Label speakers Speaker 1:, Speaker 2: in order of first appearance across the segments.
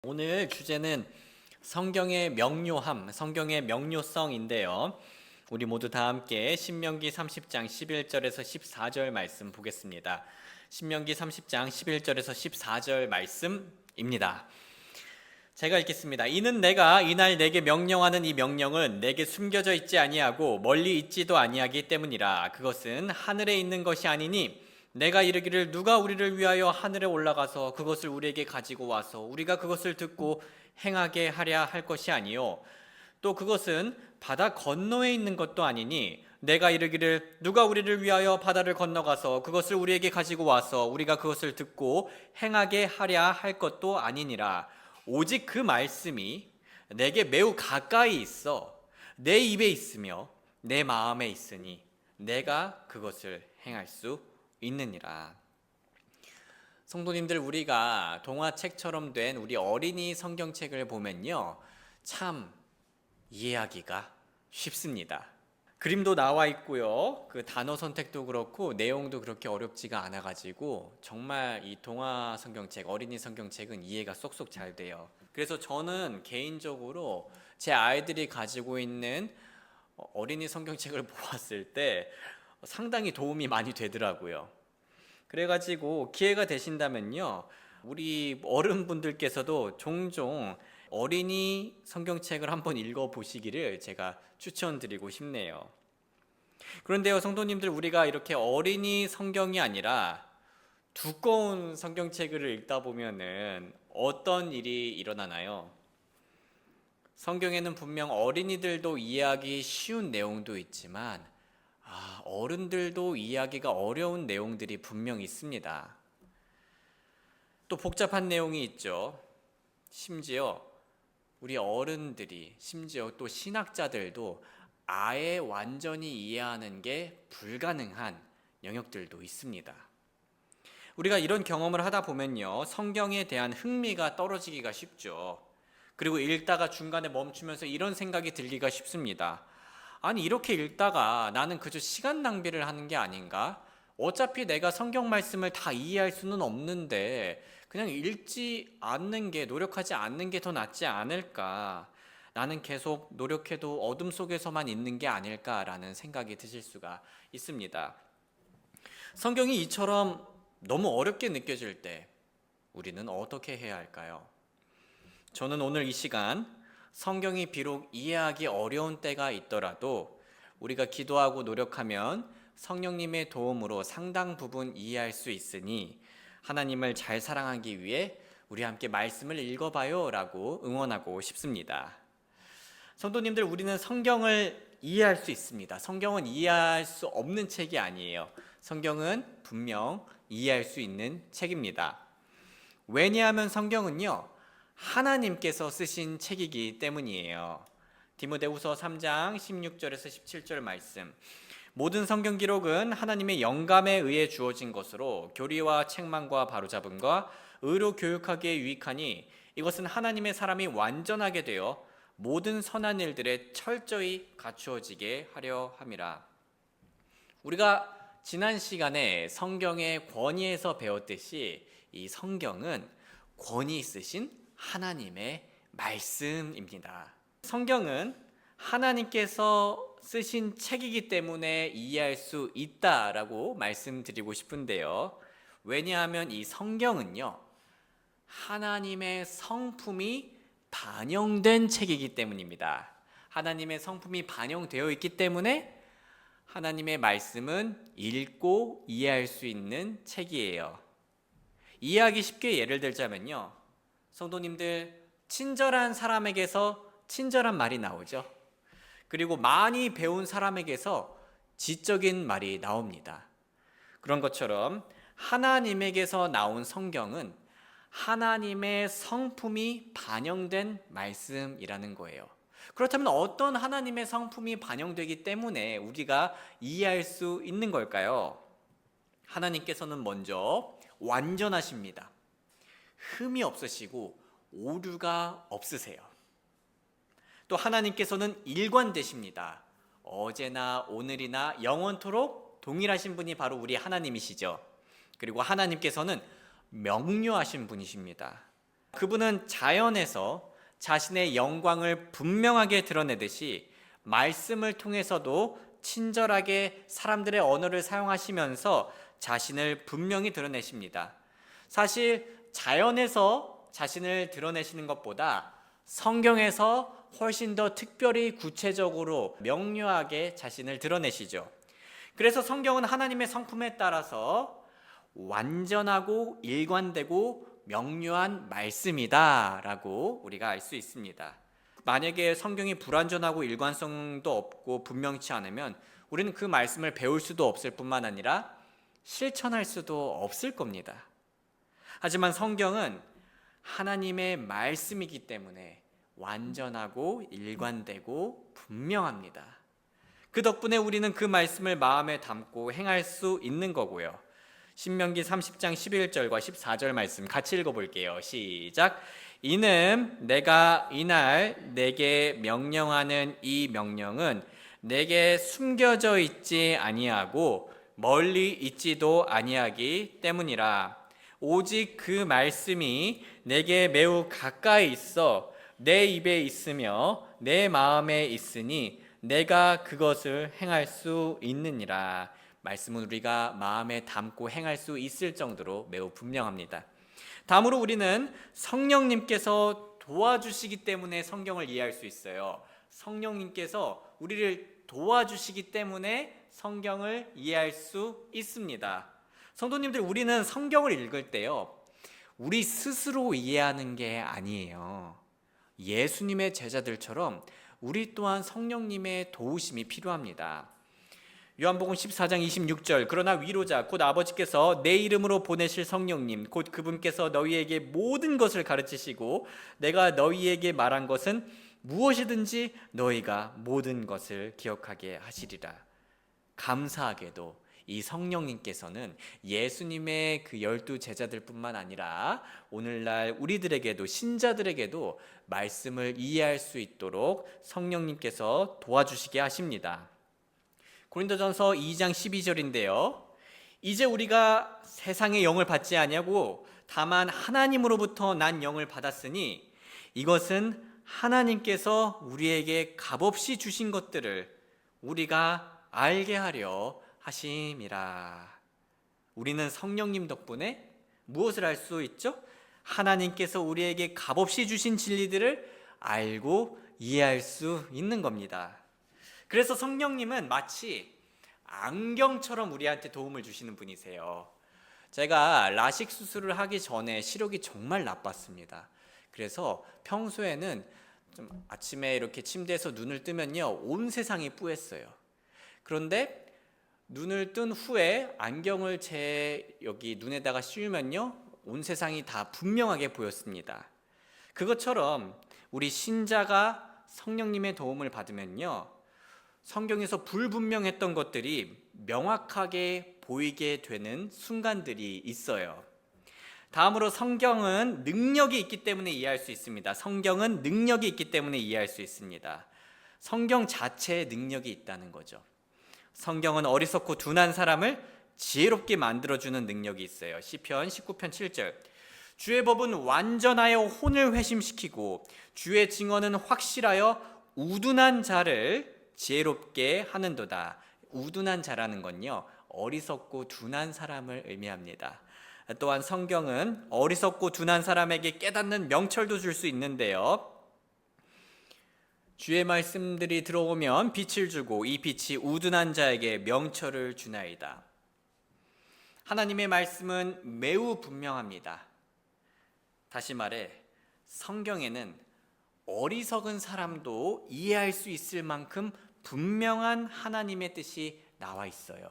Speaker 1: 오늘 주제는 성경의 명료함, 성경의 명료성인데요. 우리 모두 다 함께 신명기 30장 11절에서 14절 말씀 보겠습니다. 신명기 30장 11절에서 14절 말씀입니다. 제가 읽겠습니다. 이는 내가 이날 내게 명령하는 이 명령은 내게 숨겨져 있지 아니하고 멀리 있지도 아니하기 때문이라. 그것은 하늘에 있는 것이 아니니 내가 이르기를 누가 우리를 위하여 하늘에 올라가서 그것을 우리에게 가지고 와서 우리가 그것을 듣고 행하게 하랴 할 것이 아니요 또 그것은 바다 건너에 있는 것도 아니니 내가 이르기를 누가 우리를 위하여 바다를 건너가서 그것을 우리에게 가지고 와서 우리가 그것을 듣고 행하게 하랴 할 것도 아니니라. 오직 그 말씀이 내게 매우 가까이 있어 내 입에 있으며 내 마음에 있으니 내가 그것을 행할 수 있느니라. 성도님들, 우리가 동화책처럼 된 우리 어린이 성경책을 보면요, 참 이해하기가 쉽습니다. 그림도 나와 있고요, 그 단어 선택도 그렇고 내용도 그렇게 어렵지가 않아가지고 정말 이 동화 성경책, 어린이 성경책은 이해가 쏙쏙 잘 돼요. 그래서 저는 개인적으로 제 아이들이 가지고 있는 어린이 성경책을 보았을 때 상당히 도움이 많이 되더라고요. 그래가지고 기회가 되신다면요, 우리 어른분들께서도 종종 어린이 성경책을 한번 읽어보시기를 제가 추천드리고 싶네요. 그런데요, 성도님들, 우리가 이렇게 어린이 성경이 아니라 두꺼운 성경책을 읽다 보면은 어떤 일이 일어나나요? 성경에는 분명 어린이들도 이해하기 쉬운 내용도 있지만 어른들도 이해하기가 어려운 내용들이 분명 있습니다. 또 복잡한 내용이 있죠. 심지어 우리 어른들이, 심지어 또 신학자들도 아예 완전히 이해하는 게 불가능한 영역들도 있습니다. 우리가 이런 경험을 하다 보면요, 성경에 대한 흥미가 떨어지기가 쉽죠. 그리고 읽다가 중간에 멈추면서 이런 생각이 들기가 쉽습니다. 아니, 이렇게 읽다가 나는 그저 시간 낭비를 하는 게 아닌가? 어차피 내가 성경 말씀을 다 이해할 수는 없는데 그냥 읽지 않는 게, 노력하지 않는 게 더 낫지 않을까? 나는 계속 노력해도 어둠 속에서만 있는 게 아닐까라는 생각이 드실 수가 있습니다. 성경이 이처럼 너무 어렵게 느껴질 때 우리는 어떻게 해야 할까요? 저는 오늘 이 시간 성경이 비록 이해하기 어려운 때가 있더라도 우리가 기도하고 노력하면 성령님의 도움으로 상당 부분 이해할 수 있으니 하나님을 잘 사랑하기 위해 우리 함께 말씀을 읽어봐요 라고 응원하고 싶습니다. 성도님들, 우리는 성경을 이해할 수 있습니다. 성경은 이해할 수 없는 책이 아니에요. 성경은 분명 이해할 수 있는 책입니다. 왜냐하면 성경은요, 하나님께서 쓰신 책이기 때문이에요. 디모데후서 3장 16절에서 17절 말씀. 모든 성경 기록은 하나님의 영감에 의해 주어진 것으로 교리와 책망과 바로잡음과 의로 교육하기에 유익하니 이것은 하나님의 사람이 완전하게 되어 모든 선한 일들에 철저히 갖추어지게 하려 함이라. 우리가 지난 시간에 성경의 권위에서 배웠듯이 이 성경은 권위 있으신 하나님의 말씀입니다. 성경은 하나님께서 쓰신 책이기 때문에 이해할 수 있다라고 말씀드리고 싶은데요. 왜냐하면 이 성경은요, 하나님의 성품이 반영된 책이기 때문입니다. 하나님의 성품이 반영되어 있기 때문에 하나님의 말씀은 읽고 이해할 수 있는 책이에요. 이해하기 쉽게 예를 들자면요, 성도님들, 친절한 사람에게서 친절한 말이 나오죠. 그리고 많이 배운 사람에게서 지적인 말이 나옵니다. 그런 것처럼 하나님에게서 나온 성경은 하나님의 성품이 반영된 말씀이라는 거예요. 그렇다면 어떤 하나님의 성품이 반영되기 때문에 우리가 이해할 수 있는 걸까요? 하나님께서는 먼저 완전하십니다. 흠이 없으시고 오류가 없으세요. 또 하나님께서는 일관되십니다. 어제나 오늘이나 영원토록 동일하신 분이 바로 우리 하나님이시죠. 그리고 하나님께서는 명료하신 분이십니다. 그분은 자연에서 자신의 영광을 분명하게 드러내듯이 말씀을 통해서도 친절하게 사람들의 언어를 사용하시면서 자신을 분명히 드러내십니다. 사실 자연에서 자신을 드러내시는 것보다 성경에서 훨씬 더 특별히 구체적으로 명료하게 자신을 드러내시죠. 그래서 성경은 하나님의 성품에 따라서 완전하고 일관되고 명료한 말씀이다 라고 우리가 알 수 있습니다. 만약에 성경이 불완전하고 일관성도 없고 분명치 않으면 우리는 그 말씀을 배울 수도 없을 뿐만 아니라 실천할 수도 없을 겁니다. 하지만 성경은 하나님의 말씀이기 때문에 완전하고 일관되고 분명합니다. 그 덕분에 우리는 그 말씀을 마음에 담고 행할 수 있는 거고요. 신명기 30장 11절과 14절 말씀 같이 읽어볼게요. 시작. 이는 내가 이날 내게 명령하는 이 명령은 내게 숨겨져 있지 아니하고 멀리 있지도 아니하기 때문이라. 오직 그 말씀이 내게 매우 가까이 있어 내 입에 있으며 내 마음에 있으니 내가 그것을 행할 수 있느니라. 말씀은 우리가 마음에 담고 행할 수 있을 정도로 매우 분명합니다. 다음으로 우리는 성령님께서 도와주시기 때문에 성경을 이해할 수 있어요. 성령님께서 우리를 도와주시기 때문에 성경을 이해할 수 있습니다. 성도님들, 우리는 성경을 읽을 때요, 우리 스스로 이해하는 게 아니에요. 예수님의 제자들처럼 우리 또한 성령님의 도우심이 필요합니다. 요한복음 14장 26절, 그러나 위로자 곧 아버지께서 내 이름으로 보내실 성령님 곧 그분께서 너희에게 모든 것을 가르치시고 내가 너희에게 말한 것은 무엇이든지 너희가 모든 것을 기억하게 하시리라. 감사하게도 이 성령님께서는 예수님의 그 12 제자들뿐만 아니라 오늘날 우리들에게도, 신자들에게도 말씀을 이해할 수 있도록 성령님께서 도와주시게 하십니다. 고린도전서 2장 12절인데요. 이제 우리가 세상의 영을 받지 아니하고 다만 하나님으로부터 난 영을 받았으니 이것은 하나님께서 우리에게 값없이 주신 것들을 우리가 알게 하려 하심이라. 우리는 성령님 덕분에 무엇을 알 수 있죠? 하나님께서 우리에게 값없이 주신 진리들을 알고 이해할 수 있는 겁니다. 그래서 성령님은 마치 안경처럼 우리한테 도움을 주시는 분이세요. 제가 라식 수술을 하기 전에 시력이 정말 나빴습니다. 그래서 평소에는 좀 아침에 이렇게 침대에서 눈을 뜨면요, 온 세상이 뿌였어요. 그런데 눈을 뜬 후에 안경을 제 여기 눈에다가 씌우면요, 온 세상이 다 분명하게 보였습니다. 그것처럼 우리 신자가 성령님의 도움을 받으면요, 성경에서 불분명했던 것들이 명확하게 보이게 되는 순간들이 있어요. 다음으로 성경은 능력이 있기 때문에 이해할 수 있습니다. 성경은 능력이 있기 때문에 이해할 수 있습니다. 성경 자체에 능력이 있다는 거죠. 성경은 어리석고 둔한 사람을 지혜롭게 만들어주는 능력이 있어요. 시편 19편 7절. 주의 법은 완전하여 혼을 회심시키고 주의 증언은 확실하여 우둔한 자를 지혜롭게 하는도다. 우둔한 자라는 건요, 어리석고 둔한 사람을 의미합니다. 또한 성경은 어리석고 둔한 사람에게 깨닫는 명철도 줄 수 있는데요, 주의 말씀들이 들어오면 빛을 주고 이 빛이 우둔한 자에게 명철을 주나이다. 하나님의 말씀은 매우 분명합니다. 다시 말해 성경에는 어리석은 사람도 이해할 수 있을 만큼 분명한 하나님의 뜻이 나와 있어요.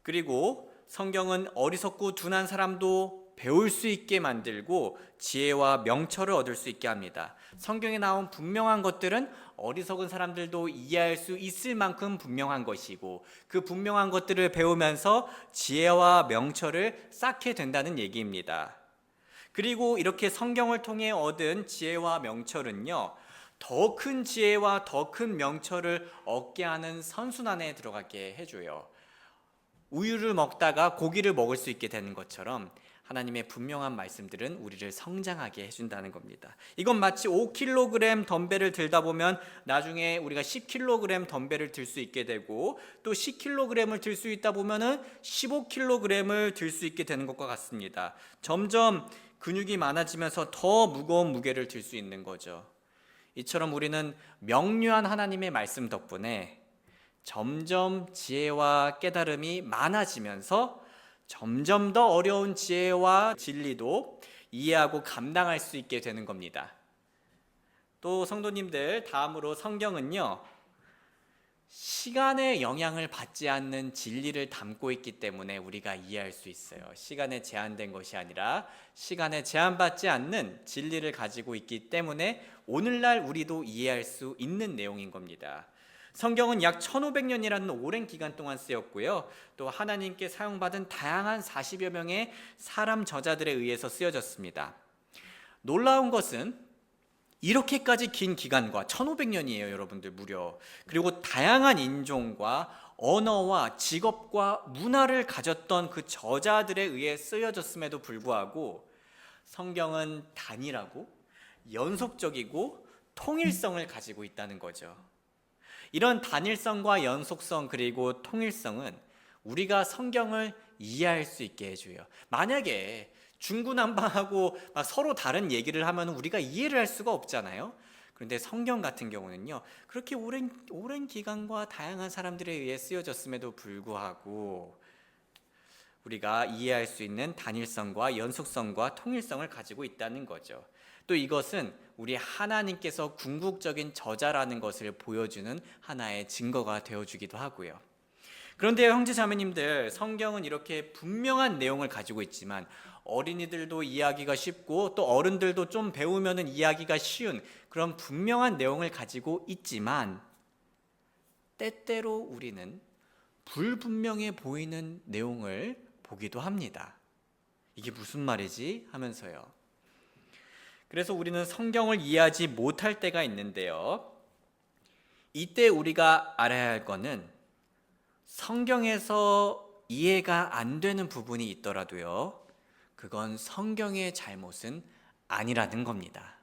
Speaker 1: 그리고 성경은 어리석고 둔한 사람도 배울 수 있게 만들고 지혜와 명철을 얻을 수 있게 합니다. 성경에 나온 분명한 것들은 어리석은 사람들도 이해할 수 있을 만큼 분명한 것이고 그 분명한 것들을 배우면서 지혜와 명철을 쌓게 된다는 얘기입니다. 그리고 이렇게 성경을 통해 얻은 지혜와 명철은요, 더 큰 지혜와 더 큰 명철을 얻게 하는 선순환에 들어가게 해줘요. 우유를 먹다가 고기를 먹을 수 있게 되는 것처럼 하나님의 분명한 말씀들은 우리를 성장하게 해준다는 겁니다. 이건 마치 5kg 덤벨을 들다 보면 나중에 우리가 10kg 덤벨을 들 수 있게 되고, 또 10kg을 들 수 있다 보면은 15kg을 들 수 있게 되는 것과 같습니다. 점점 근육이 많아지면서 더 무거운 무게를 들 수 있는 거죠. 이처럼 우리는 명료한 하나님의 말씀 덕분에 점점 지혜와 깨달음이 많아지면서 점점 더 어려운 지혜와 진리도 이해하고 감당할 수 있게 되는 겁니다. 또 성도님들, 다음으로 성경은요, 시간의 영향을 받지 않는 진리를 담고 있기 때문에 우리가 이해할 수 있어요. 시간에 제한된 것이 아니라 시간에 제한받지 않는 진리를 가지고 있기 때문에 오늘날 우리도 이해할 수 있는 내용인 겁니다. 성경은 약 1500년이라는 오랜 기간 동안 쓰였고요. 또 하나님께 사용받은 다양한 40여 명의 사람 저자들에 의해서 쓰여졌습니다. 놀라운 것은 이렇게까지 긴 기간과 1500년이에요, 여러분들 무려. 그리고 다양한 인종과 언어와 직업과 문화를 가졌던 그 저자들에 의해 쓰여졌음에도 불구하고 성경은 단일하고 연속적이고 통일성을 가지고 있다는 거죠. 이런 단일성과 연속성 그리고 통일성은 우리가 성경을 이해할 수 있게 해줘요. 만약에 중구난방하고 막 서로 다른 얘기를 하면 우리가 이해를 할 수가 없잖아요. 그런데 성경 같은 경우는요, 그렇게 오랜 기간과 다양한 사람들에 의해 쓰여졌음에도 불구하고 우리가 이해할 수 있는 단일성과 연속성과 통일성을 가지고 있다는 거죠. 또 이것은 우리 하나님께서 궁극적인 저자라는 것을 보여주는 하나의 증거가 되어주기도 하고요. 그런데 형제 자매님들, 성경은 이렇게 분명한 내용을 가지고 있지만 어린이들도 이해하기가 쉽고 또 어른들도 좀 배우면 이해하기가 쉬운 그런 분명한 내용을 가지고 있지만, 때때로 우리는 불분명해 보이는 내용을 보기도 합니다. 이게 무슨 말이지? 하면서요. 그래서 우리는 성경을 이해하지 못할 때가 있는데요. 이때 우리가 알아야 할 것은 성경에서 이해가 안 되는 부분이 있더라도요, 그건 성경의 잘못은 아니라는 겁니다.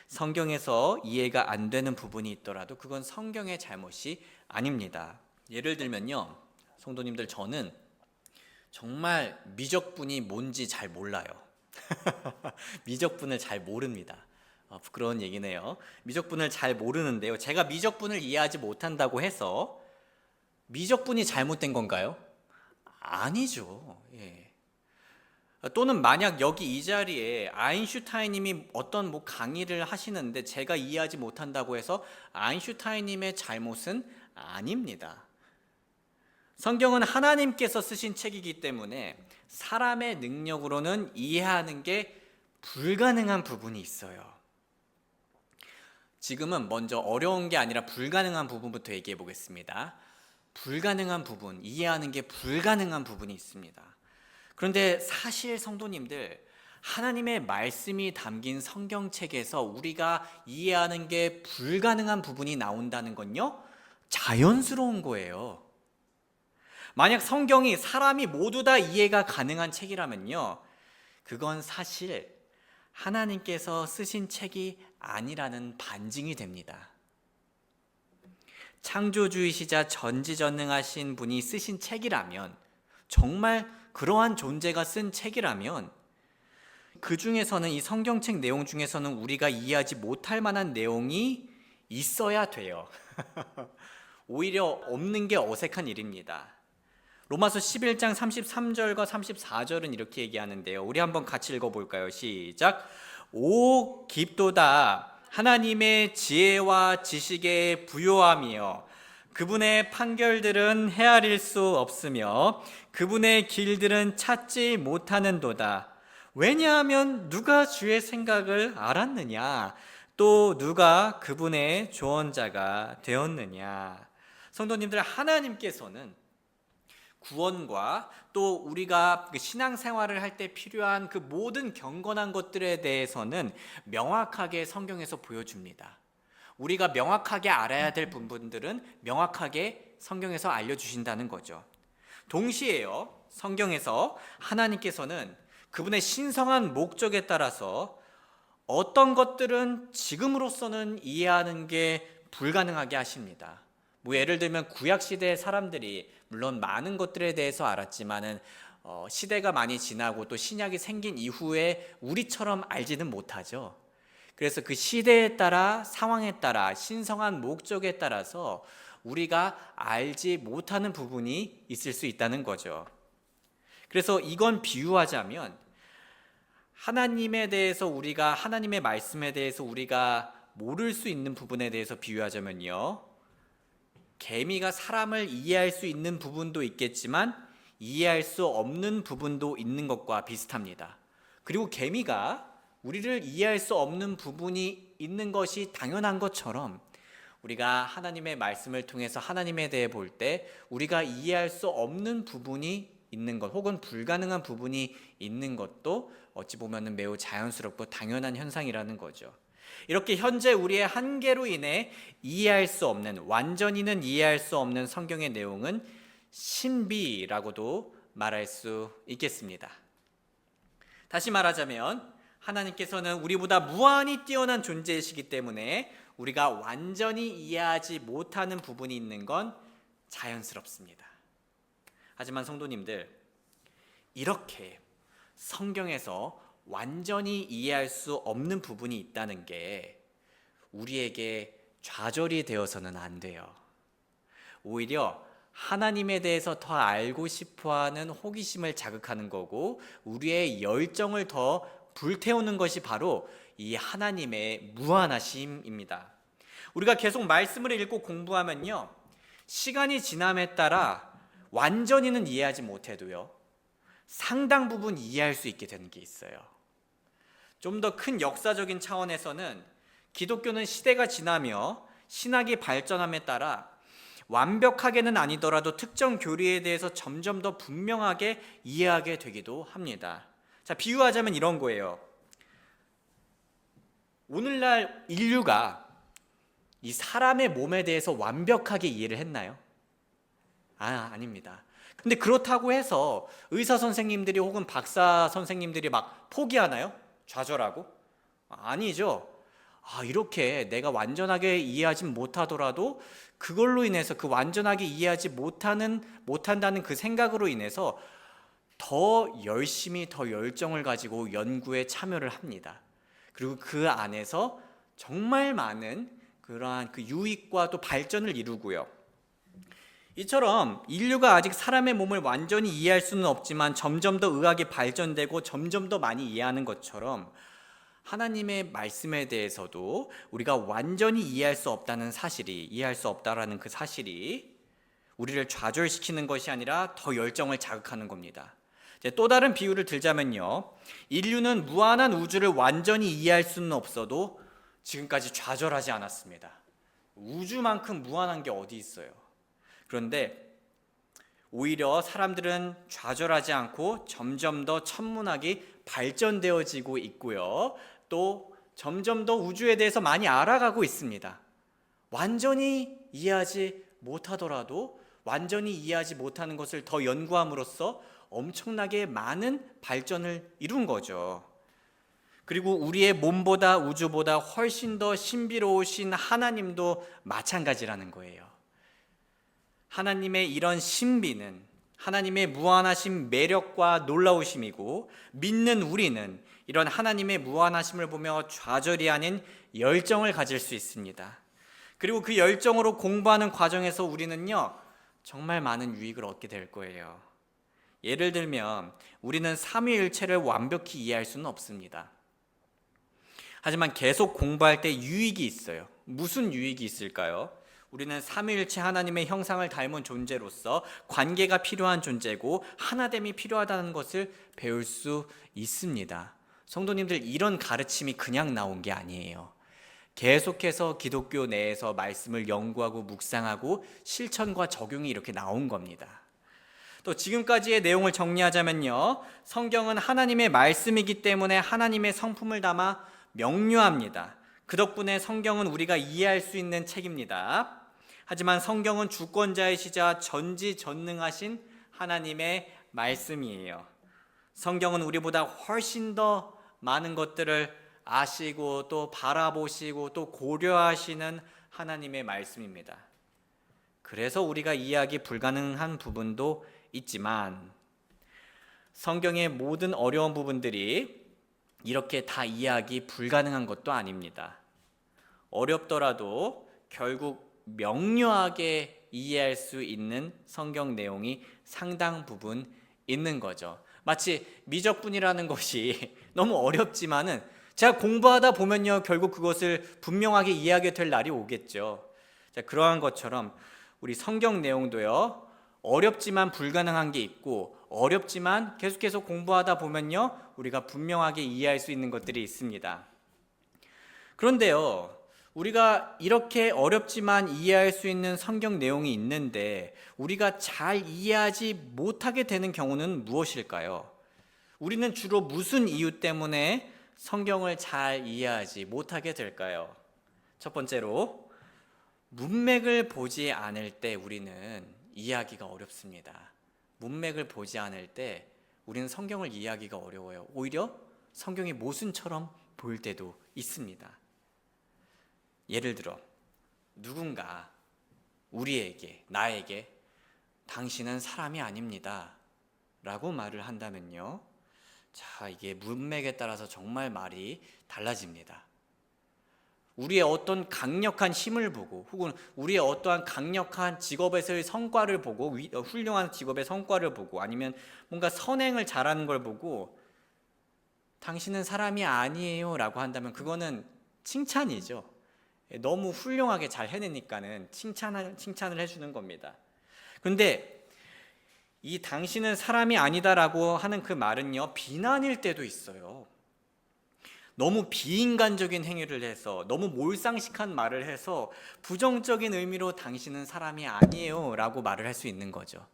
Speaker 1: 성경에서 이해가 안 되는 부분이 있더라도 그건 성경의 잘못이 아닙니다. 예를 들면요, 성도님들, 저는 정말 미적분이 뭔지 잘 몰라요. 미적분을 잘 모릅니다. 부끄러운 얘기네요. 미적분을 잘 모르는데요, 제가 미적분을 이해하지 못한다고 해서 미적분이 잘못된 건가요? 아니죠. 예. 또는 만약 여기 이 자리에 아인슈타인님이 어떤 강의를 하시는데 제가 이해하지 못한다고 해서 아인슈타인님의 잘못은 아닙니다. 성경은 하나님께서 쓰신 책이기 때문에 사람의 능력으로는 이해하는 게 불가능한 부분이 있어요. 지금은 먼저 어려운 게 아니라 불가능한 부분부터 얘기해 보겠습니다. 불가능한 부분, 이해하는 게 불가능한 부분이 있습니다. 그런데 사실 성도님들, 하나님의 말씀이 담긴 성경책에서 우리가 이해하는 게 불가능한 부분이 나온다는 건요, 자연스러운 거예요. 만약 성경이 사람이 모두 다 이해가 가능한 책이라면요, 그건 사실 하나님께서 쓰신 책이 아니라는 반증이 됩니다. 창조주이시자 전지전능하신 분이 쓰신 책이라면, 정말 그러한 존재가 쓴 책이라면 그 중에서는, 이 성경책 내용 중에서는 우리가 이해하지 못할 만한 내용이 있어야 돼요. 오히려 없는 게 어색한 일입니다. 로마서 11장 33절과 34절은 이렇게 얘기하는데요. 우리 한번 같이 읽어볼까요? 시작. 오 깊도다 하나님의 지혜와 지식의 부요함이여, 그분의 판결들은 헤아릴 수 없으며 그분의 길들은 찾지 못하는도다. 왜냐하면 누가 주의 생각을 알았느냐, 또 누가 그분의 조언자가 되었느냐. 성도님들, 하나님께서는 구원과 또 우리가 신앙생활을 할 때 필요한 그 모든 경건한 것들에 대해서는 명확하게 성경에서 보여줍니다. 우리가 명확하게 알아야 될 부분들은 명확하게 성경에서 알려주신다는 거죠. 동시에요, 성경에서 하나님께서는 그분의 신성한 목적에 따라서 어떤 것들은 지금으로서는 이해하는 게 불가능하게 하십니다. 뭐 예를 들면 구약시대의 사람들이 물론 많은 것들에 대해서 알았지만은 시대가 많이 지나고 또 신약이 생긴 이후에 우리처럼 알지는 못하죠. 그래서 그 시대에 따라 상황에 따라 신성한 목적에 따라서 우리가 알지 못하는 부분이 있을 수 있다는 거죠. 그래서 이건 비유하자면 하나님에 대해서 우리가 하나님의 말씀에 대해서 우리가 모를 수 있는 부분에 대해서 비유하자면요. 개미가 사람을 이해할 수 있는 부분도 있겠지만 이해할 수 없는 부분도 있는 것과 비슷합니다. 그리고 개미가 우리를 이해할 수 없는 부분이 있는 것이 당연한 것처럼 우리가 하나님의 말씀을 통해서 하나님에 대해 볼 때 우리가 이해할 수 없는 부분이 있는 것 혹은 불가능한 부분이 있는 것도 어찌 보면 매우 자연스럽고 당연한 현상이라는 거죠. 이렇게 현재 우리의 한계로 인해 이해할 수 없는, 완전히는 이해할 수 없는 성경의 내용은 신비라고도 말할 수 있겠습니다. 다시 말하자면 하나님께서는 우리보다 무한히 뛰어난 존재이시기 때문에 우리가 완전히 이해하지 못하는 부분이 있는 건 자연스럽습니다. 하지만 성도님들, 이렇게 성경에서 완전히 이해할 수 없는 부분이 있다는 게 우리에게 좌절이 되어서는 안 돼요. 오히려 하나님에 대해서 더 알고 싶어하는 호기심을 자극하는 거고 우리의 열정을 더 불태우는 것이 바로 이 하나님의 무한하심입니다. 우리가 계속 말씀을 읽고 공부하면요, 시간이 지남에 따라 완전히는 이해하지 못해도요, 상당 부분 이해할 수 있게 되는 게 있어요. 좀 더 큰 역사적인 차원에서는 기독교는 시대가 지나며 신학이 발전함에 따라 완벽하게는 아니더라도 특정 교리에 대해서 점점 더 분명하게 이해하게 되기도 합니다. 자, 비유하자면 이런 거예요. 오늘날 인류가 이 사람의 몸에 대해서 완벽하게 이해를 했나요? 아닙니다. 근데 그렇다고 해서 의사 선생님들이 혹은 박사 선생님들이 막 포기하나요? 좌절하고? 아니죠. 이렇게 내가 완전하게 이해하지 못하더라도 그걸로 인해서 그 완전하게 이해하지 못한다는 그 생각으로 인해서 더 열심히 더 열정을 가지고 연구에 참여를 합니다. 그리고 그 안에서 정말 많은 그러한 그 유익과 또 발전을 이루고요. 이처럼 인류가 아직 사람의 몸을 완전히 이해할 수는 없지만 점점 더 의학이 발전되고 점점 더 많이 이해하는 것처럼 하나님의 말씀에 대해서도 우리가 완전히 이해할 수 없다는 사실이, 이해할 수 없다라는 그 사실이 우리를 좌절시키는 것이 아니라 더 열정을 자극하는 겁니다. 또 다른 비유를 들자면요, 인류는 무한한 우주를 완전히 이해할 수는 없어도 지금까지 좌절하지 않았습니다. 우주만큼 무한한 게 어디 있어요? 그런데 오히려 사람들은 좌절하지 않고 점점 더 천문학이 발전되어지고 있고요. 또 점점 더 우주에 대해서 많이 알아가고 있습니다. 완전히 이해하지 못하더라도 완전히 이해하지 못하는 것을 더 연구함으로써 엄청나게 많은 발전을 이룬 거죠. 그리고 우리의 몸보다 우주보다 훨씬 더 신비로우신 하나님도 마찬가지라는 거예요. 하나님의 이런 신비는 하나님의 무한하신 매력과 놀라우심이고 믿는 우리는 이런 하나님의 무한하심을 보며 좌절이 아닌 열정을 가질 수 있습니다. 그리고 그 열정으로 공부하는 과정에서 우리는요, 정말 많은 유익을 얻게 될 거예요. 예를 들면 우리는 삼위일체를 완벽히 이해할 수는 없습니다. 하지만 계속 공부할 때 유익이 있어요. 무슨 유익이 있을까요? 우리는 삼위일체 하나님의 형상을 닮은 존재로서 관계가 필요한 존재고 하나됨이 필요하다는 것을 배울 수 있습니다. 성도님들, 이런 가르침이 그냥 나온 게 아니에요. 계속해서 기독교 내에서 말씀을 연구하고 묵상하고 실천과 적용이 이렇게 나온 겁니다. 또 지금까지의 내용을 정리하자면요, 성경은 하나님의 말씀이기 때문에 하나님의 성품을 담아 명료합니다. 그 덕분에 성경은 우리가 이해할 수 있는 책입니다. 하지만 성경은 주권자이시자 전지전능하신 하나님의 말씀이에요. 성경은 우리보다 훨씬 더 많은 것들을 아시고 또 바라보시고 또 고려하시는 하나님의 말씀입니다. 그래서 우리가 이해하기 불가능한 부분도 있지만 성경의 모든 어려운 부분들이 이렇게 다 이해하기 불가능한 것도 아닙니다. 어렵더라도 결국 명료하게 이해할 수 있는 성경 내용이 상당 부분 있는 거죠. 마치 미적분이라는 것이 너무 어렵지만은 제가 공부하다 보면요 결국 그것을 분명하게 이해하게 될 날이 오겠죠. 자, 그러한 것처럼 우리 성경 내용도요 어렵지만 불가능한 게 있고 어렵지만 계속해서 공부하다 보면요 우리가 분명하게 이해할 수 있는 것들이 있습니다. 그런데요 우리가 이렇게 어렵지만 이해할 수 있는 성경 내용이 있는데 우리가 잘 이해하지 못하게 되는 경우는 무엇일까요? 우리는 주로 무슨 이유 때문에 성경을 잘 이해하지 못하게 될까요? 첫 번째로 문맥을 보지 않을 때 우리는 이해하기가 어렵습니다. 문맥을 보지 않을 때 우리는 성경을 이해하기가 어려워요. 오히려 성경이 모순처럼 보일 때도 있습니다. 예를 들어 누군가 우리에게, 나에게 당신은 사람이 아닙니다 라고 말을 한다면요, 자, 이게 문맥에 따라서 정말 말이 달라집니다. 우리의 어떤 강력한 힘을 보고 혹은 우리의 어떠한 강력한 직업에서의 성과를 보고 훌륭한 직업의 성과를 보고 아니면 뭔가 선행을 잘하는 걸 보고 당신은 사람이 아니에요 라고 한다면 그거는 칭찬이죠. 너무 훌륭하게 잘 해내니까는 칭찬을 해주는 겁니다. 그런데 이 당신은 사람이 아니다라고 하는 그 말은요 비난일 때도 있어요. 너무 비인간적인 행위를 해서 너무 몰상식한 말을 해서 부정적인 의미로 당신은 사람이 아니에요 라고 말을 할 수 있는 거죠.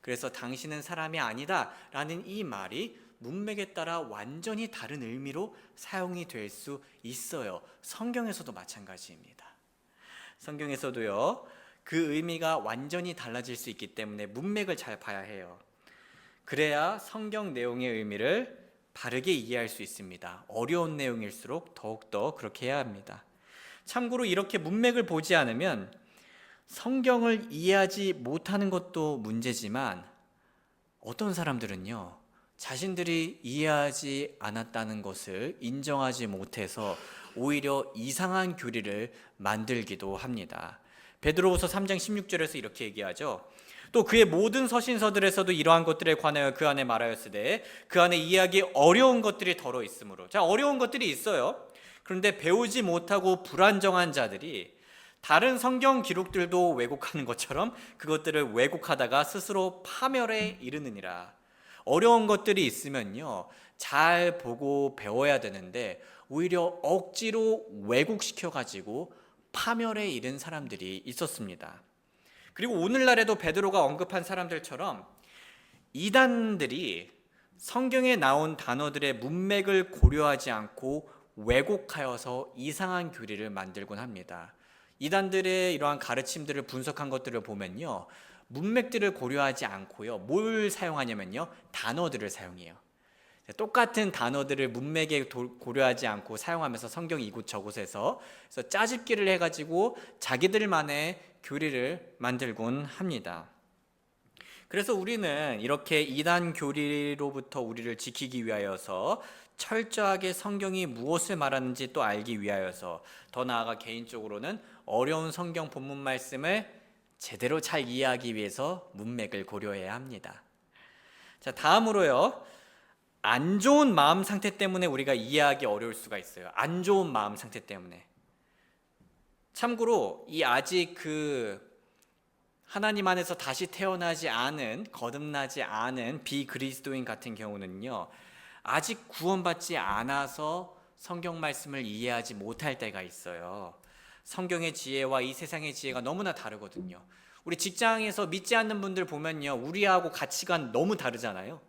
Speaker 1: 그래서 당신은 사람이 아니다 라는 이 말이 문맥에 따라 완전히 다른 의미로 사용이 될 수 있어요. 성경에서도 마찬가지입니다. 성경에서도요 그 의미가 완전히 달라질 수 있기 때문에 문맥을 잘 봐야 해요. 그래야 성경 내용의 의미를 바르게 이해할 수 있습니다. 어려운 내용일수록 더욱더 그렇게 해야 합니다. 참고로 이렇게 문맥을 보지 않으면 성경을 이해하지 못하는 것도 문제지만 어떤 사람들은요 자신들이 이해하지 않았다는 것을 인정하지 못해서 오히려 이상한 교리를 만들기도 합니다. 베드로후서 3장 16절에서 이렇게 얘기하죠. 또 그의 모든 서신서들에서도 이러한 것들에 관하여 그 안에 말하였으되 그 안에 이해하기 어려운 것들이 더러 있으므로. 자, 어려운 것들이 있어요. 그런데 배우지 못하고 불안정한 자들이 다른 성경 기록들도 왜곡하는 것처럼 그것들을 왜곡하다가 스스로 파멸에 이르느니라. 어려운 것들이 있으면요 잘 보고 배워야 되는데 오히려 억지로 왜곡시켜가지고 파멸에 이른 사람들이 있었습니다. 그리고 오늘날에도 베드로가 언급한 사람들처럼 이단들이 성경에 나온 단어들의 문맥을 고려하지 않고 왜곡하여서 이상한 교리를 만들곤 합니다. 이단들의 이러한 가르침들을 분석한 것들을 보면요 문맥들을 고려하지 않고요 뭘 사용하냐면요 단어들을 사용해요. 똑같은 단어들을 문맥에 고려하지 않고 사용하면서 성경 이곳저곳에서 그래서 짜집기를 해가지고 자기들만의 교리를 만들곤 합니다. 그래서 우리는 이렇게 이단 교리로부터 우리를 지키기 위하여서 철저하게 성경이 무엇을 말하는지 또 알기 위하여서 더 나아가 개인적으로는 어려운 성경 본문 말씀을 제대로 잘 이해하기 위해서 문맥을 고려해야 합니다. 자, 다음으로요. 안 좋은 마음 상태 때문에 우리가 이해하기 어려울 수가 있어요. 안 좋은 마음 상태 때문에. 참고로 이 아직 하나님 안에서 다시 태어나지 않은, 거듭나지 않은 비그리스도인 같은 경우는요. 아직 구원받지 않아서 성경 말씀을 이해하지 못할 때가 있어요. 성경의 지혜와 이 세상의 지혜가 너무나 다르거든요. 우리 직장에서 믿지 않는 분들 보면요 우리하고 가치가 너무 다르잖아요.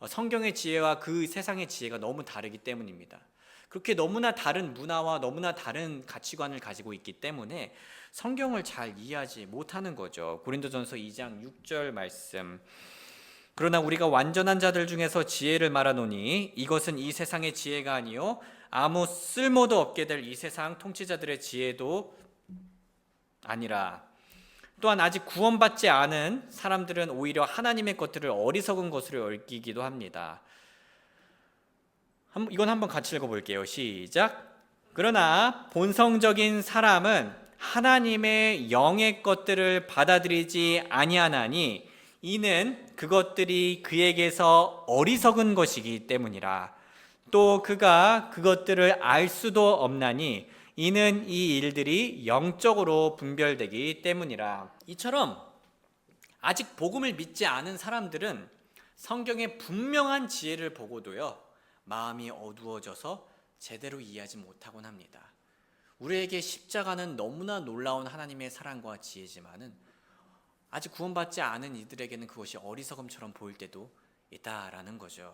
Speaker 1: 성경의 지혜와 그 세상의 지혜가 너무 다르기 때문입니다. 그렇게 너무나 다른 문화와 너무나 다른 가치관을 가지고 있기 때문에 성경을 잘 이해하지 못하는 거죠. 고린도전서 2장 6절 말씀 그러나 우리가 완전한 자들 중에서 지혜를 말하노니 이것은 이 세상의 지혜가 아니요 아무 쓸모도 없게 될 이 세상 통치자들의 지혜도 아니라, 또한 아직 구원받지 않은 사람들은 오히려 하나님의 것들을 어리석은 것으로 여기기도 합니다. 이건 한번 같이 읽어볼게요. 시작. 그러나 본성적인 사람은 하나님의 영의 것들을 받아들이지 아니하나니 이는 그것들이 그에게서 어리석은 것이기 때문이라. 또 그가 그것들을 알 수도 없나니 이는 이 일들이 영적으로 분별되기 때문이라. 이처럼 아직 복음을 믿지 않은 사람들은 성경의 분명한 지혜를 보고도요 마음이 어두워져서 제대로 이해하지 못하곤 합니다. 우리에게 십자가는 너무나 놀라운 하나님의 사랑과 지혜지만은 아직 구원받지 않은 이들에게는 그것이 어리석음처럼 보일 때도 있다라는 거죠.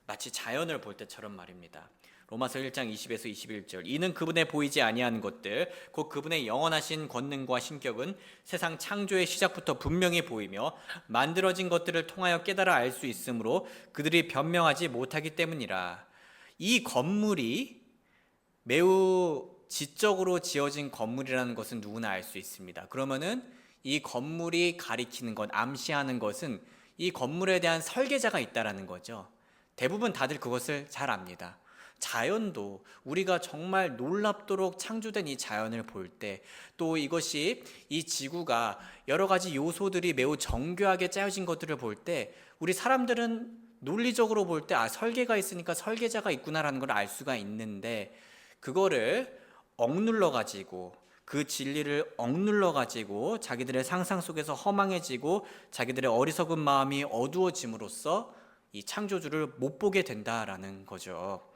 Speaker 1: 마치 자연을 볼 때처럼 말입니다. 로마서 1장 20에서 21절. 이는 그분의 보이지 아니하는 것들 곧 그분의 영원하신 권능과 신격은 세상 창조의 시작부터 분명히 보이며 만들어진 것들을 통하여 깨달아 알 수 있으므로 그들이 변명하지 못하기 때문이라. 이 건물이 매우 지적으로 지어진 건물이라는 것은 누구나 알 수 있습니다. 그러면은 이 건물이 가리키는 것, 암시하는 것은 이 건물에 대한 설계자가 있다라는 거죠. 대부분 다들 그것을 잘 압니다. 자연도 우리가 정말 놀랍도록 창조된 이 자연을 볼 때, 또 이것이 이 지구가 여러 가지 요소들이 매우 정교하게 짜여진 것들을 볼 때 우리 사람들은 논리적으로 볼 때 설계가 있으니까 설계자가 있구나라는 걸 알 수가 있는데, 그거를 억눌러 가지고 그 진리를 억눌러 가지고 자기들의 상상 속에서 허망해지고 자기들의 어리석은 마음이 어두워짐으로써 이 창조주를 못 보게 된다라는 거죠.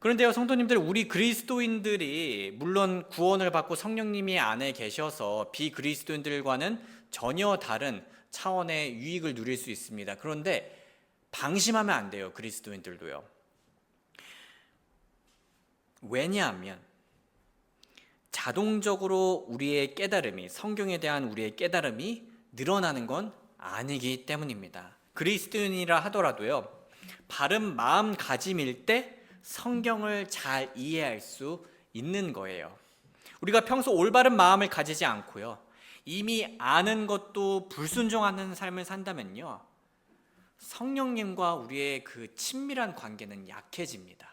Speaker 1: 그런데요, 성도님들, 우리 그리스도인들이 물론 구원을 받고 성령님이 안에 계셔서 비그리스도인들과는 전혀 다른 차원의 유익을 누릴 수 있습니다. 그런데 방심하면 안 돼요, 그리스도인들도요. 왜냐하면 자동적으로 우리의 깨달음이, 성경에 대한 우리의 깨달음이 늘어나는 건 아니기 때문입니다. 그리스도인이라 하더라도요, 바른 마음가짐일 때 성경을 잘 이해할 수 있는 거예요. 우리가 평소 올바른 마음을 가지지 않고요, 이미 아는 것도 불순종하는 삶을 산다면요, 성령님과 우리의 그 친밀한 관계는 약해집니다.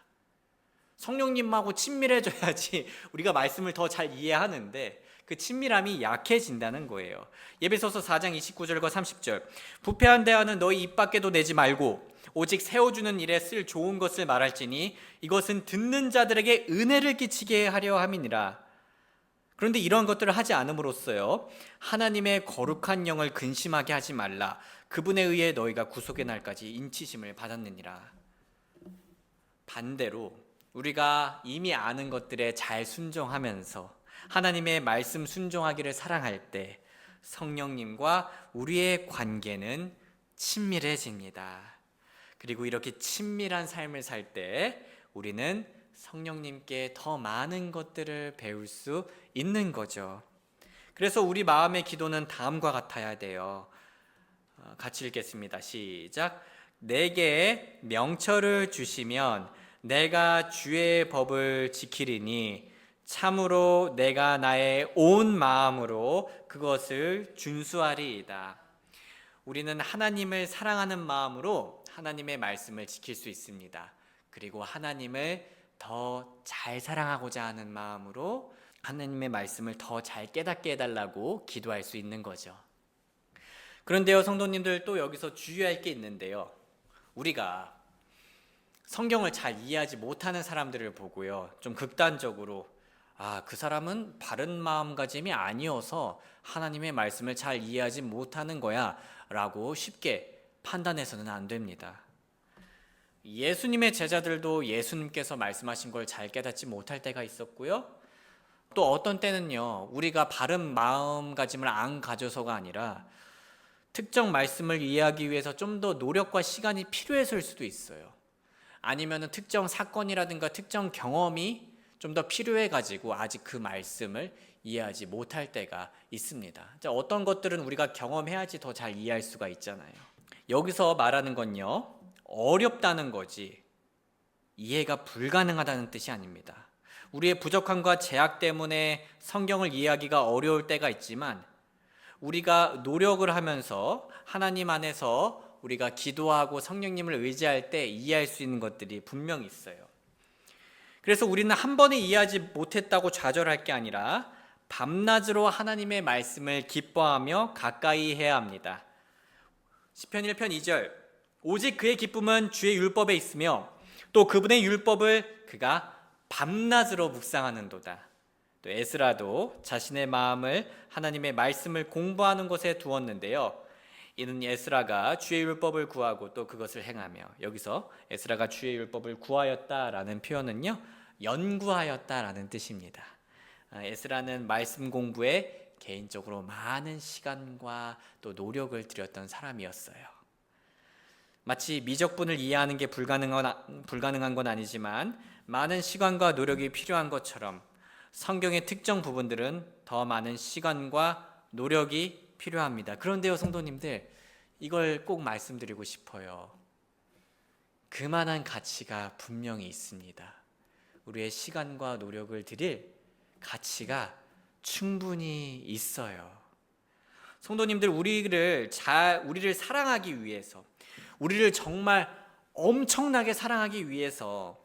Speaker 1: 성령님하고 친밀해져야지 우리가 말씀을 더 잘 이해하는데 그 친밀함이 약해진다는 거예요. 에베소서 4장 29절과 30절. 부패한 대화는 너희 입 밖에도 내지 말고 오직 세워주는 일에 쓸 좋은 것을 말할지니 이것은 듣는 자들에게 은혜를 끼치게 하려 함이니라. 그런데 이런 것들을 하지 않음으로써요, 하나님의 거룩한 영을 근심하게 하지 말라. 그분에 의해 너희가 구속의 날까지 인치심을 받았느니라. 반대로 우리가 이미 아는 것들에 잘 순종하면서 하나님의 말씀 순종하기를 사랑할 때 성령님과 우리의 관계는 친밀해집니다. 그리고 이렇게 친밀한 삶을 살 때 우리는 성령님께 더 많은 것들을 배울 수 있는 거죠. 그래서 우리 마음의 기도는 다음과 같아야 돼요. 같이 읽겠습니다. 시작. 내게 명철을 주시면 내가 주의 법을 지키리니 참으로 내가 나의 온 마음으로 그것을 준수하리이다. 우리는 하나님을 사랑하는 마음으로 하나님의 말씀을 지킬 수 있습니다. 그리고 하나님을 더 잘 사랑하고자 하는 마음으로 하나님의 말씀을 더 잘 깨닫게 해달라고 기도할 수 있는 거죠. 그런데요, 성도님들, 또 여기서 주의할 게 있는데요, 우리가 성경을 잘 이해하지 못하는 사람들을 보고요, 좀 극단적으로 그 사람은 바른 마음가짐이 아니어서 하나님의 말씀을 잘 이해하지 못하는 거야 라고 쉽게 판단해서는 안 됩니다. 예수님의 제자들도 예수님께서 말씀하신 걸 잘 깨닫지 못할 때가 있었고요, 또 어떤 때는요, 우리가 바른 마음가짐을 안 가져서가 아니라 특정 말씀을 이해하기 위해서 좀 더 노력과 시간이 필요해서일 수도 있어요. 아니면 특정 사건이라든가 특정 경험이 좀 더 필요해가지고 아직 그 말씀을 이해하지 못할 때가 있습니다. 어떤 것들은 우리가 경험해야지 더 잘 이해할 수가 있잖아요. 여기서 말하는 건요, 어렵다는 거지 이해가 불가능하다는 뜻이 아닙니다. 우리의 부족함과 제약 때문에 성경을 이해하기가 어려울 때가 있지만 우리가 노력을 하면서 하나님 안에서 우리가 기도하고 성령님을 의지할 때 이해할 수 있는 것들이 분명히 있어요. 그래서 우리는 한 번에 이해하지 못했다고 좌절할 게 아니라 밤낮으로 하나님의 말씀을 기뻐하며 가까이 해야 합니다. 시편 1편 2절, 오직 그의 기쁨은 주의 율법에 있으며 또 그분의 율법을 그가 밤낮으로 묵상하는도다. 또 에스라도 자신의 마음을 하나님의 말씀을 공부하는 곳에 두었는데요, 이는 에스라가 주의 율법을 구하고 또 그것을 행하며, 여기서 에스라가 주의 율법을 구하였다라는 표현은요, 연구하였다라는 뜻입니다. 에스라는 말씀 공부에 개인적으로 많은 시간과 또 노력을 들였던 사람이었어요. 마치 미적분을 이해하는 게 불가능한 건 아니지만 많은 시간과 노력이 필요한 것처럼 성경의 특정 부분들은 더 많은 시간과 노력이 필요합니다. 그런데요, 성도님들, 이걸 꼭 말씀드리고 싶어요. 그만한 가치가 분명히 있습니다. 우리의 시간과 노력을 드릴 가치가 충분히 있어요. 성도님들, 우리를 사랑하기 위해서, 우리를 정말 엄청나게 사랑하기 위해서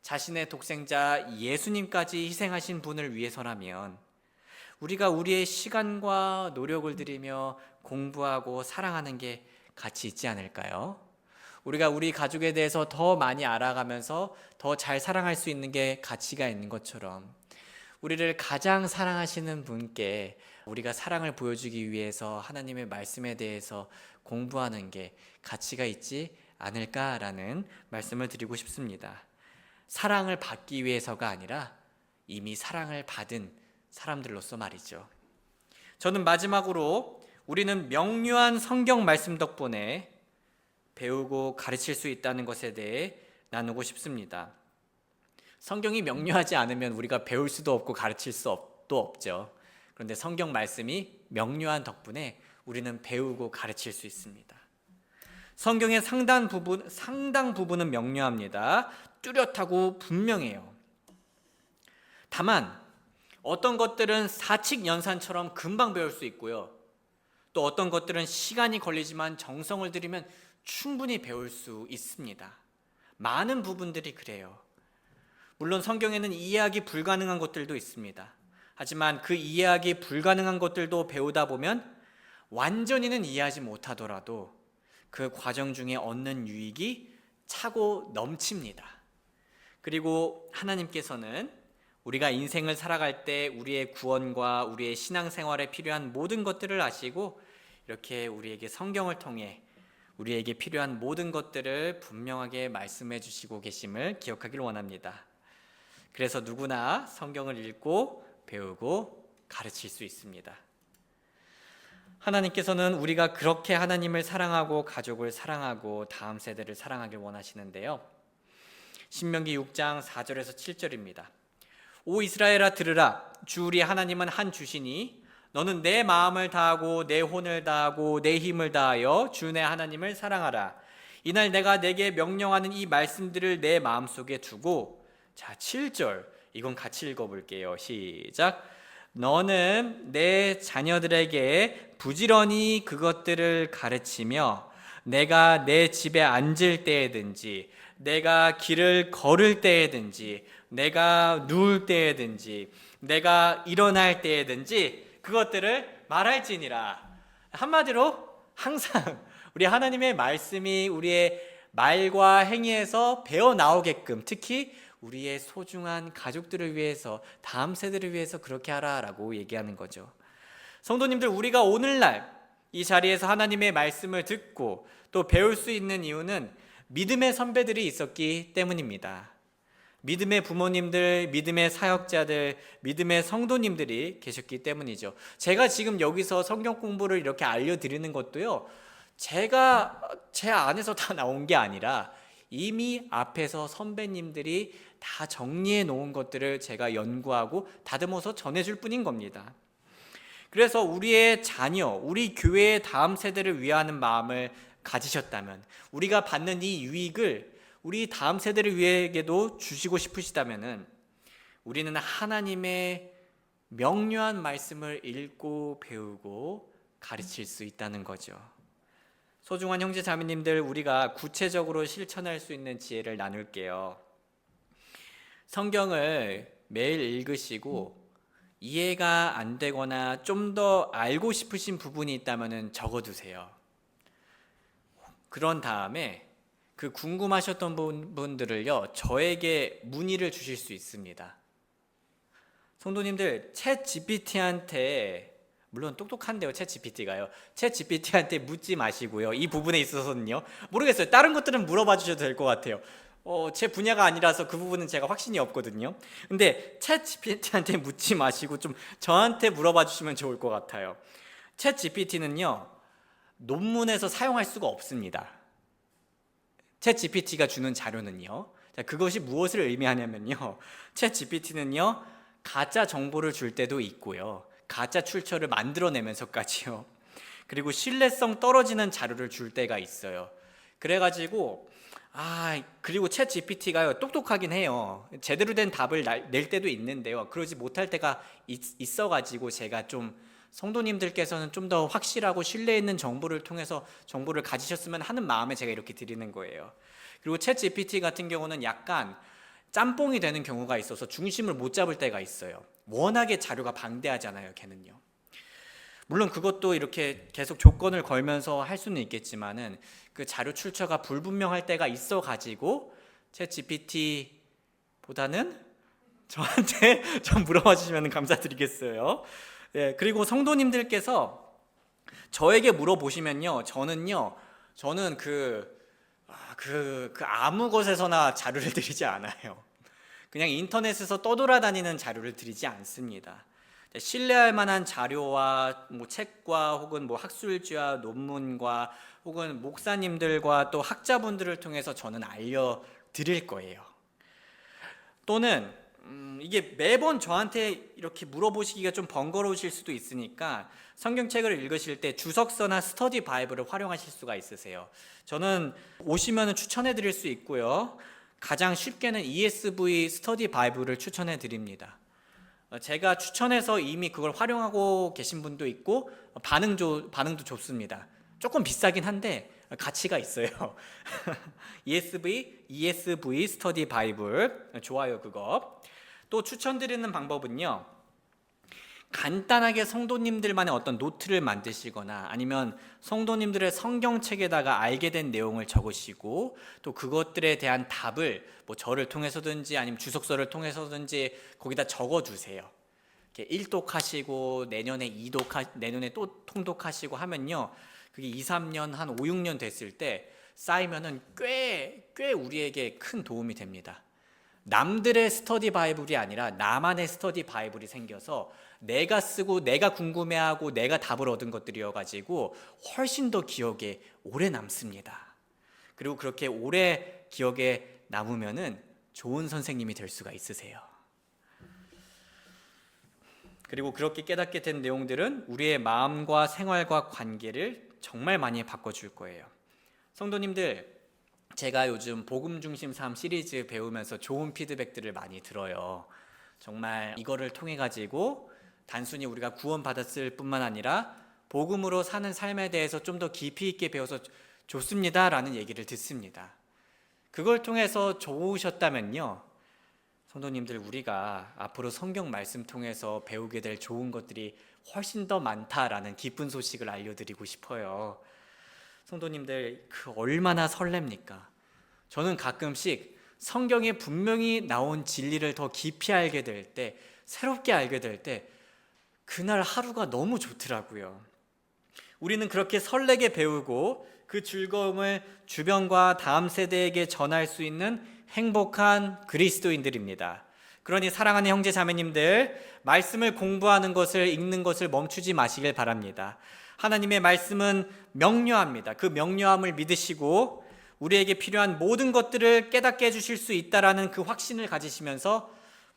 Speaker 1: 자신의 독생자 예수님까지 희생하신 분을 위해서라면 우리가 우리의 시간과 노력을 들이며 공부하고 사랑하는 게 가치 있지 않을까요? 우리가 우리 가족에 대해서 더 많이 알아가면서 더 잘 사랑할 수 있는 게 가치가 있는 것처럼 우리를 가장 사랑하시는 분께 우리가 사랑을 보여주기 위해서 하나님의 말씀에 대해서 공부하는 게 가치가 있지 않을까라는 말씀을 드리고 싶습니다. 사랑을 받기 위해서가 아니라 이미 사랑을 받은 사람들로서 말이죠. 저는 마지막으로 우리는 명료한 성경 말씀 덕분에 배우고 가르칠 수 있다는 것에 대해 나누고 싶습니다. 성경이 명료하지 않으면 우리가 배울 수도 없고 가르칠 수도 없죠. 그런데 성경 말씀이 명료한 덕분에 우리는 배우고 가르칠 수 있습니다. 성경의 상당 부분은 명료합니다. 뚜렷하고 분명해요. 다만 어떤 것들은 사칙연산처럼 금방 배울 수 있고요, 또 어떤 것들은 시간이 걸리지만 정성을 들이면 충분히 배울 수 있습니다. 많은 부분들이 그래요. 물론 성경에는 이해하기 불가능한 것들도 있습니다. 하지만 그 이해하기 불가능한 것들도 배우다 보면 완전히는 이해하지 못하더라도 그 과정 중에 얻는 유익이 차고 넘칩니다. 그리고 하나님께서는 우리가 인생을 살아갈 때 우리의 구원과 우리의 신앙생활에 필요한 모든 것들을 아시고 이렇게 우리에게 성경을 통해 우리에게 필요한 모든 것들을 분명하게 말씀해 주시고 계심을 기억하기를 원합니다. 그래서 누구나 성경을 읽고 배우고 가르칠 수 있습니다. 하나님께서는 우리가 그렇게 하나님을 사랑하고 가족을 사랑하고 다음 세대를 사랑하길 원하시는데요, 신명기 6장 4절에서 7절입니다. 오 이스라엘아 들으라, 주 우리 하나님은 한 주시니 너는 내 마음을 다하고 내 혼을 다하고 내 힘을 다하여 주 내 하나님을 사랑하라. 이날 내가 내게 명령하는 이 말씀들을 내 마음속에 두고, 자 7절 이건 같이 읽어볼게요. 시작. 너는 내 자녀들에게 부지런히 그것들을 가르치며 내가 내 집에 앉을 때에든지 내가 길을 걸을 때에든지 내가 누울 때에든지 내가 일어날 때에든지 그것들을 말할지니라. 한마디로 항상 우리 하나님의 말씀이 우리의 말과 행위에서 배어 나오게끔, 특히 우리의 소중한 가족들을 위해서, 다음 세대를 위해서 그렇게 하라라고 얘기하는 거죠. 성도님들, 우리가 오늘날 이 자리에서 하나님의 말씀을 듣고 또 배울 수 있는 이유는 믿음의 선배들이 있었기 때문입니다. 믿음의 부모님들, 믿음의 사역자들, 믿음의 성도님들이 계셨기 때문이죠. 제가 지금 여기서 성경 공부를 이렇게 알려드리는 것도요, 제가 제 안에서 다 나온 게 아니라 이미 앞에서 선배님들이 다 정리해 놓은 것들을 제가 연구하고 다듬어서 전해줄 뿐인 겁니다. 그래서 우리의 자녀, 우리 교회의 다음 세대를 위하는 마음을 가지셨다면, 우리가 받는 이 유익을 우리 다음 세대를 위해게도 주시고 싶으시다면은 우리는 하나님의 명료한 말씀을 읽고 배우고 가르칠 수 있다는 거죠. 소중한 형제 자매님들, 우리가 구체적으로 실천할 수 있는 지혜를 나눌게요. 성경을 매일 읽으시고 이해가 안 되거나 좀 더 알고 싶으신 부분이 있다면 적어두세요. 그런 다음에 그 궁금하셨던 부분들을요, 저에게 문의를 주실 수 있습니다. 성도님들, 챗 GPT한테, 물론 똑똑한데요, 챗 GPT가요. 챗 GPT한테 묻지 마시고요. 이 부분에 있어서는요, 모르겠어요. 다른 것들은 물어봐 주셔도 될 것 같아요. 제 분야가 아니라서 그 부분은 제가 확신이 없거든요. 근데 챗 GPT한테 묻지 마시고 좀 저한테 물어봐 주시면 좋을 것 같아요. 챗 GPT는요, 논문에서 사용할 수가 없습니다. 챗 GPT가 주는 자료는요, 자, 그것이 무엇을 의미하냐면요, 챗 GPT는요, 가짜 정보를 줄 때도 있고요, 가짜 출처를 만들어내면서까지요, 그리고 신뢰성 떨어지는 자료를 줄 때가 있어요. 그래가지고 그리고 챗 GPT가요, 똑똑하긴 해요. 제대로 된 답을 낼 때도 있는데요, 그러지 못할 때가 있어가지고 제가 좀, 성도님들께서는 좀 더 확실하고 신뢰 있는 정보를 통해서 정보를 가지셨으면 하는 마음에 제가 이렇게 드리는 거예요. 그리고 챗 GPT 같은 경우는 약간 짬뽕이 되는 경우가 있어서 중심을 못 잡을 때가 있어요. 워낙에 자료가 방대하잖아요, 걔는요. 물론 그것도 이렇게 계속 조건을 걸면서 할 수는 있겠지만은 그 자료 출처가 불분명할 때가 있어 가지고 챗 GPT보다는 저한테 좀 물어봐 주시면 감사드리겠어요. 예, 그리고 성도님들께서 저에게 물어보시면요, 저는 아무 곳에서나 자료를 드리지 않아요. 그냥 인터넷에서 떠돌아다니는 자료를 드리지 않습니다. 신뢰할 만한 자료와 책과 혹은 학술지와 논문과 혹은 목사님들과 또 학자분들을 통해서 저는 알려드릴 거예요. 또는 이게 매번 저한테 이렇게 물어보시기가 좀 번거로우실 수도 있으니까 성경책을 읽으실 때 주석서나 스터디 바이블을 활용하실 수가 있으세요. 저는 오시면 추천해 드릴 수 있고요, 가장 쉽게는 ESV 스터디 바이블을 추천해 드립니다. 제가 추천해서 이미 그걸 활용하고 계신 분도 있고 반응도 좋습니다. 조금 비싸긴 한데 가치가 있어요. ESV 스터디 바이블 좋아요. 그거 또 추천드리는 방법은요, 간단하게 성도님들만의 어떤 노트를 만드시거나 아니면 성도님들의 성경책에다가 알게 된 내용을 적으시고 또 그것들에 대한 답을 저를 통해서든지 아니면 주석서를 통해서든지 거기다 적어두세요. 이렇게 1독하시고 내년에 또 통독하시고 하면요, 그게 2, 3년 한 5, 6년 됐을 때 쌓이면은 꽤 우리에게 큰 도움이 됩니다. 남들의 스터디 바이블이 아니라 나만의 스터디 바이블이 생겨서 내가 쓰고 내가 궁금해하고 내가 답을 얻은 것들이어가지고 훨씬 더 기억에 오래 남습니다. 그리고 그렇게 오래 기억에 남으면은 좋은 선생님이 될 수가 있으세요. 그리고 그렇게 깨닫게 된 내용들은 우리의 마음과 생활과 관계를 정말 많이 바꿔줄 거예요. 성도님들, 제가 요즘 복음 중심 삶 시리즈 배우면서 좋은 피드백들을 많이 들어요. 정말 이거를 통해 가지고 단순히 우리가 구원받았을 뿐만 아니라 복음으로 사는 삶에 대해서 좀 더 깊이 있게 배워서 좋습니다라는 얘기를 듣습니다. 그걸 통해서 좋으셨다면요, 성도님들, 우리가 앞으로 성경 말씀 통해서 배우게 될 좋은 것들이 훨씬 더 많다라는 기쁜 소식을 알려드리고 싶어요. 성도님들, 그 얼마나 설렙니까? 저는 가끔씩 성경에 분명히 나온 진리를 더 깊이 알게 될 때, 새롭게 알게 될 때 그날 하루가 너무 좋더라고요. 우리는 그렇게 설레게 배우고 그 즐거움을 주변과 다음 세대에게 전할 수 있는 행복한 그리스도인들입니다. 그러니 사랑하는 형제 자매님들, 말씀을 공부하는 것을, 읽는 것을 멈추지 마시길 바랍니다. 하나님의 말씀은 명료합니다. 그 명료함을 믿으시고 우리에게 필요한 모든 것들을 깨닫게 해주실 수 있다라는 그 확신을 가지시면서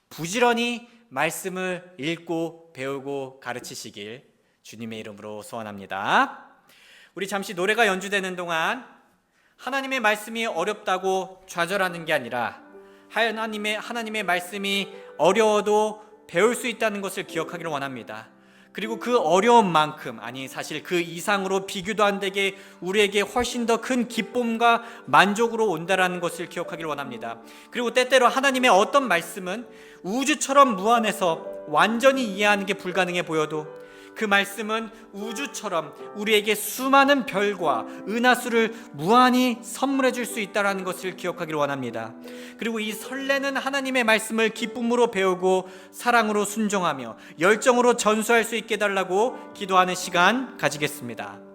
Speaker 1: 부지런히 말씀을 읽고 배우고 가르치시길 주님의 이름으로 소원합니다. 우리 잠시 노래가 연주되는 동안 하나님의 말씀이 어렵다고 좌절하는 게 아니라 하나님의 말씀이 어려워도 배울 수 있다는 것을 기억하기를 원합니다. 그리고 그 어려운 만큼, 아니 사실 그 이상으로 비교도 안 되게 우리에게 훨씬 더 큰 기쁨과 만족으로 온다라는 것을 기억하기를 원합니다. 그리고 때때로 하나님의 어떤 말씀은 우주처럼 무한해서 완전히 이해하는 게 불가능해 보여도 그 말씀은 우주처럼 우리에게 수많은 별과 은하수를 무한히 선물해 줄 수 있다는 것을 기억하기를 원합니다. 그리고 이 설레는 하나님의 말씀을 기쁨으로 배우고 사랑으로 순종하며 열정으로 전수할 수 있게 해달라고 기도하는 시간 가지겠습니다.